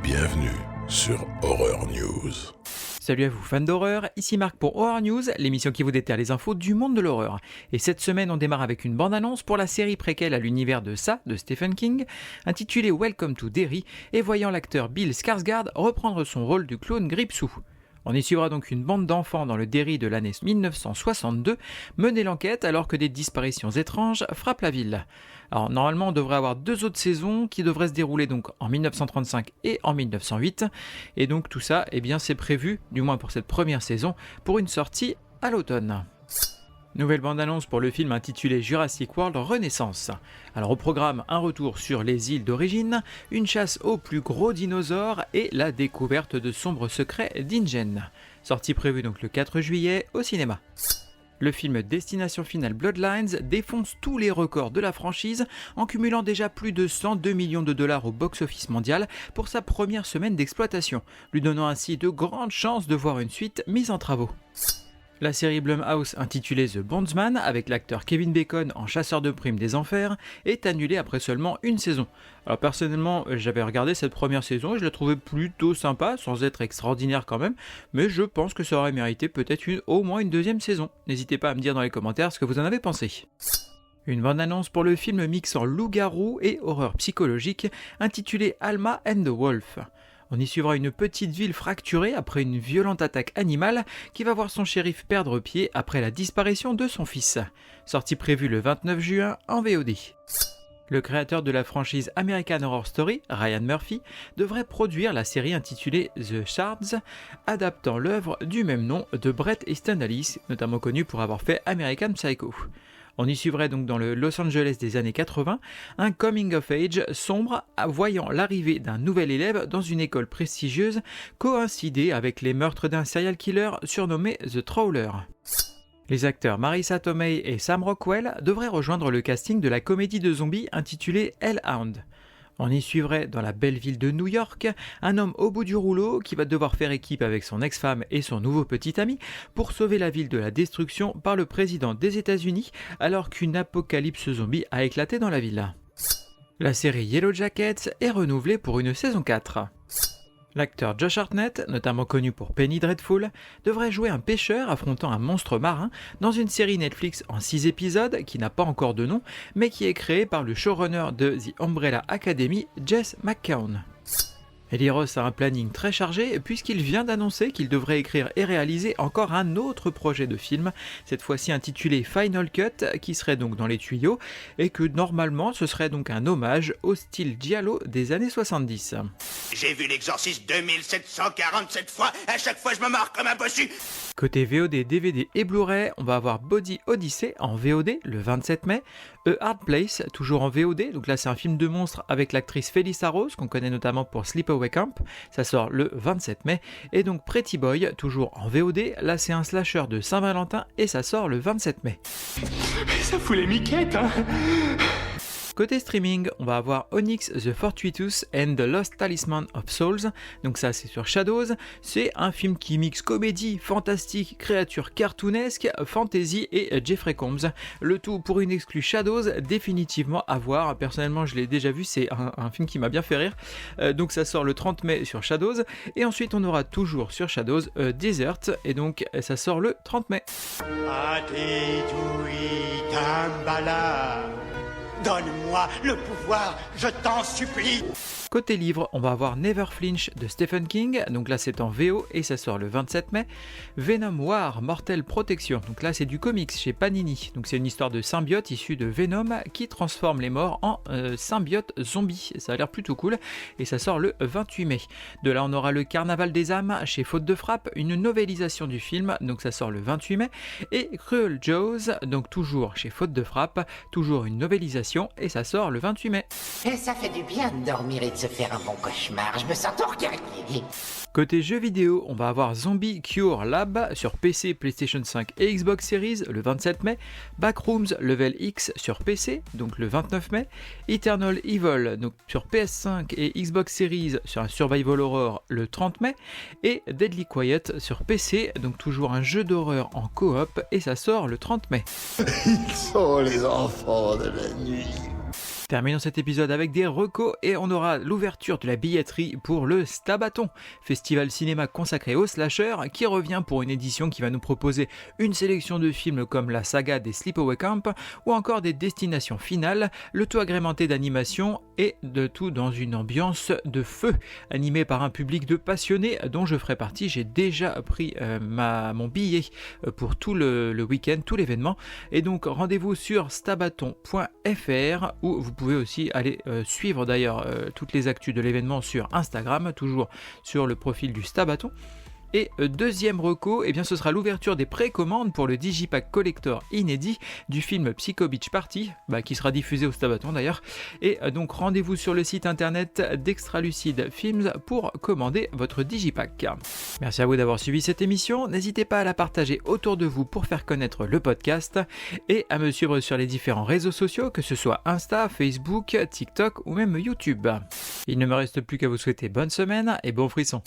Bienvenue sur Horror News. Salut à vous fans d'horreur, ici Marc pour Horror News, l'émission qui vous déterre les infos du monde de l'horreur. Et cette semaine on démarre avec une bande-annonce pour la série préquelle à l'univers de Ça de Stephen King, intitulée Welcome to Derry, et voyant l'acteur Bill Skarsgård reprendre son rôle du clown Gripsou. On y suivra donc une bande d'enfants dans le Derry de l'année 1962 mener l'enquête alors que des disparitions étranges frappent la ville. Alors normalement on devrait avoir 2 autres saisons qui devraient se dérouler donc en 1935 et en 1908 et donc tout ça c'est prévu, du moins pour cette première saison, pour une sortie à l'automne. Nouvelle bande-annonce pour le film intitulé Jurassic World Renaissance. Alors au programme, un retour sur les îles d'origine, une chasse aux plus gros dinosaures et la découverte de sombres secrets d'Ingen. Sortie prévue donc le 4 juillet au cinéma. Le film Destination Finale Bloodlines défonce tous les records de la franchise en cumulant déjà plus de 102 millions de dollars au box-office mondial pour sa première semaine d'exploitation, lui donnant ainsi de grandes chances de voir une suite mise en travaux. La série Blumhouse intitulée The Bondsman, avec l'acteur Kevin Bacon en chasseur de primes des enfers, est annulée après seulement une saison. Alors personnellement, j'avais regardé cette première saison et je la trouvais plutôt sympa, sans être extraordinaire quand même, mais je pense que ça aurait mérité peut-être au moins une deuxième saison. N'hésitez pas à me dire dans les commentaires ce que vous en avez pensé. Une bande-annonce pour le film mixant loup-garou et horreur psychologique, intitulé Alma and the Wolf. On y suivra une petite ville fracturée après une violente attaque animale qui va voir son shérif perdre pied après la disparition de son fils. Sortie prévue le 29 juin en VOD. Le créateur de la franchise American Horror Story, Ryan Murphy, devrait produire la série intitulée The Shards, adaptant l'œuvre du même nom de Bret Easton Ellis, notamment connu pour avoir fait American Psycho. On y suivrait donc dans le Los Angeles des années 80 un coming of age sombre voyant l'arrivée d'un nouvel élève dans une école prestigieuse coïncider avec les meurtres d'un serial killer surnommé The Trawler. Les acteurs Marissa Tomei et Sam Rockwell devraient rejoindre le casting de la comédie de zombies intitulée Hellhound. On y suivrait dans la belle ville de New York un homme au bout du rouleau qui va devoir faire équipe avec son ex-femme et son nouveau petit ami pour sauver la ville de la destruction par le président des États-Unis alors qu'une apocalypse zombie a éclaté dans la ville. La série Yellow Jackets est renouvelée pour une saison 4. L'acteur Josh Hartnett, notamment connu pour Penny Dreadful, devrait jouer un pêcheur affrontant un monstre marin dans une série Netflix en 6 épisodes qui n'a pas encore de nom, mais qui est créée par le showrunner de The Umbrella Academy, Jess McKeown. Eli Roth a un planning très chargé puisqu'il vient d'annoncer qu'il devrait écrire et réaliser encore un autre projet de film, cette fois-ci intitulé Final Cut, qui serait donc dans les tuyaux, et que normalement ce serait donc un hommage au style giallo des années 70. J'ai vu l'exorciste 2747 fois, à chaque fois je me marre comme un bossu. Côté VOD, DVD et Blu-ray, on va avoir Body Odyssey en VOD le 27 mai, A Hard Place, toujours en VOD, donc là c'est un film de monstre avec l'actrice Felissa Rose, qu'on connaît notamment pour Sleepaway Camp, ça sort le 27 mai, et donc Pretty Boy, toujours en VOD, là c'est un slasher de Saint-Valentin et ça sort le 27 mai. Ça fout les miquettes, hein. Côté streaming, on va avoir Onyx the Fortuitous and the Lost Talisman of Souls, donc ça c'est sur Shadows, c'est un film qui mixe comédie, fantastique, créatures cartoonesques, fantasy et Jeffrey Combs, le tout pour une exclue Shadows, définitivement à voir, personnellement je l'ai déjà vu, c'est un film qui m'a bien fait rire, donc ça sort le 30 mai sur Shadows, et ensuite on aura toujours sur Shadows Desert, et donc ça sort le 30 mai. Donne-moi le pouvoir, je t'en supplie. Côté livre, on va avoir Never Flinch de Stephen King, donc là c'est en VO et ça sort le 27 mai. Venom War, Mortel Protection, donc là c'est du comics chez Panini, donc c'est une histoire de symbiote issu de Venom qui transforme les morts en symbiote zombies, ça a l'air plutôt cool et ça sort le 28 mai. De là on aura le Carnaval des âmes chez Faute de Frappe, une novélisation du film, donc ça sort le 28 mai, et Cruel Jaws, donc toujours chez Faute de Frappe, toujours une novélisation et ça sort le 28 mai. Et ça fait du bien de dormir et de se faire un bon cauchemar, je me sens tout recargué. Côté jeux vidéo, on va avoir Zombie Cure Lab sur PC, PlayStation 5 et Xbox Series le 27 mai, Backrooms Level X sur PC, donc le 29 mai, Eternal Evil donc sur PS5 et Xbox Series sur un Survival Horror le 30 mai, et Deadly Quiet sur PC, donc toujours un jeu d'horreur en coop et ça sort le 30 mai. Ils sont les enfants de la nuit. Terminons cet épisode avec des recos et on aura l'ouverture de la billetterie pour le Stabaton, festival cinéma consacré au slasher qui revient pour une édition qui va nous proposer une sélection de films comme la saga des Sleepaway Camp ou encore des destinations finales, le tout agrémenté d'animation et de tout dans une ambiance de feu, animé par un public de passionnés dont je ferai partie. J'ai déjà pris mon billet pour tout le week-end, tout l'événement, et donc rendez-vous sur stabaton.fr où vous pouvez aussi aller suivre d'ailleurs toutes les actus de l'événement sur Instagram, toujours sur le profil du Stabaton. Et deuxième reco, eh bien ce sera l'ouverture des précommandes pour le Digipack Collector inédit du film Psycho Beach Party, qui sera diffusé au Stabaton d'ailleurs. Et donc rendez-vous sur le site internet d'Extralucide Films pour commander votre Digipack. Merci à vous d'avoir suivi cette émission, n'hésitez pas à la partager autour de vous pour faire connaître le podcast et à me suivre sur les différents réseaux sociaux, que ce soit Insta, Facebook, TikTok ou même YouTube. Il ne me reste plus qu'à vous souhaiter bonne semaine et bon frisson.